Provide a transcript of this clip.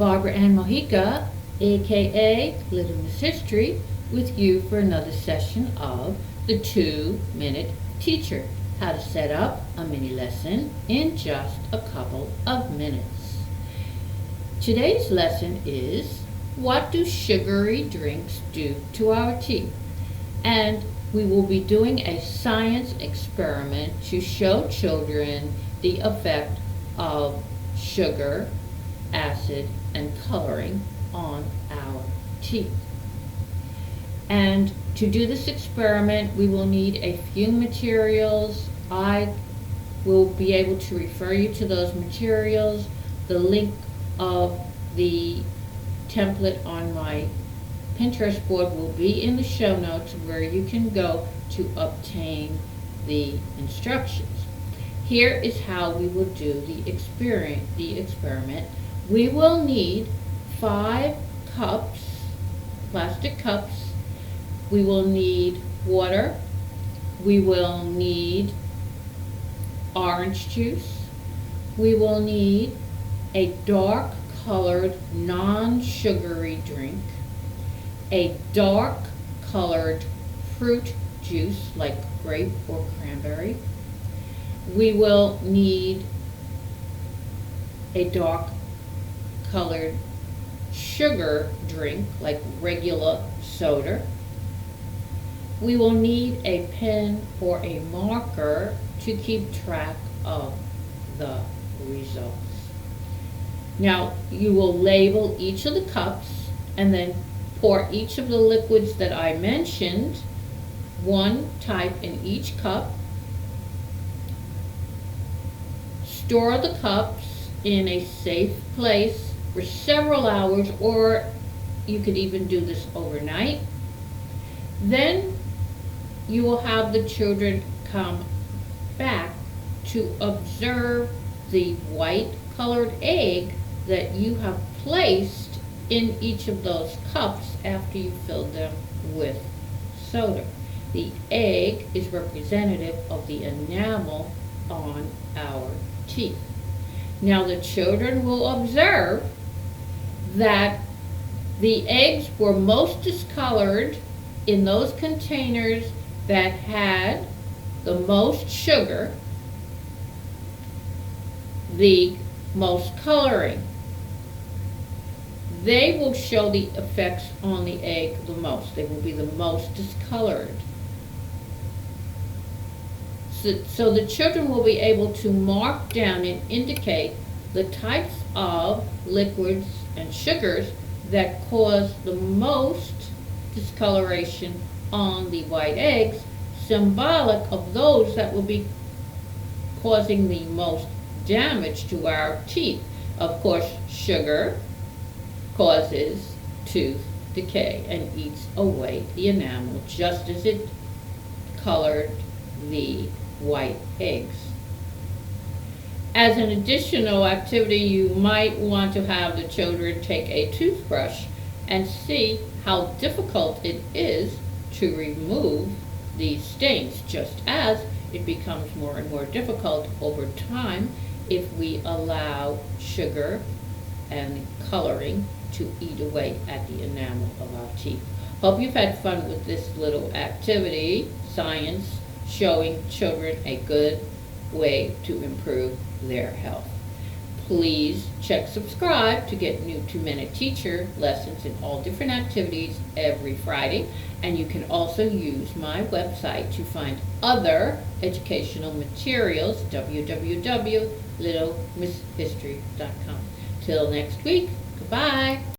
Barbara Ann Mojica, aka Little Miss History, with you for another session of the 2-Minute Teacher. How to set up a mini lesson in just a couple of minutes. Today's lesson is, what do sugary drinks do to our teeth? And we will be doing a science experiment to show children the effect of sugar, acid, and coloring on our teeth. And to do this experiment, we will need a few materials. I will be able to refer you to those materials. The link of the template on my Pinterest board will be in the show notes where you can go to obtain the instructions. Here is how we will do the experiment. We will need 5 cups, plastic cups. We will need water. We will need orange juice. We will need a dark colored non-sugary drink, a dark colored fruit juice like grape or cranberry. We will need a dark colored sugar drink like regular soda. We will need a pen or a marker to keep track of the results. Now, you will label each of the cups and then pour each of the liquids that I mentioned, one type in each cup. Store the cups in a safe place for several hours, or you could even do this overnight. Then you will have the children come back to observe the white colored egg that you have placed in each of those cups after you filled them with soda. The egg is representative of the enamel on our teeth. Now the children will observe that the eggs were most discolored in those containers that had the most sugar, the most coloring. They will show the effects on the egg the most. They will be the most discolored. So the children will be able to mark down and indicate the types of liquids and sugars that cause the most discoloration on the white eggs, symbolic of those that will be causing the most damage to our teeth. Of course, sugar causes tooth decay and eats away the enamel just as it colored the white eggs. As an additional activity, you might want to have the children take a toothbrush and see how difficult it is to remove these stains, just as it becomes more and more difficult over time if we allow sugar and coloring to eat away at the enamel of our teeth. Hope you've had fun with this little activity, science showing children a good way to improve their health. Please check subscribe to get new 2-Minute Teacher lessons in all different activities every Friday. And you can also use my website to find other educational materials, www.littlemisshistory.com. Till next week, goodbye.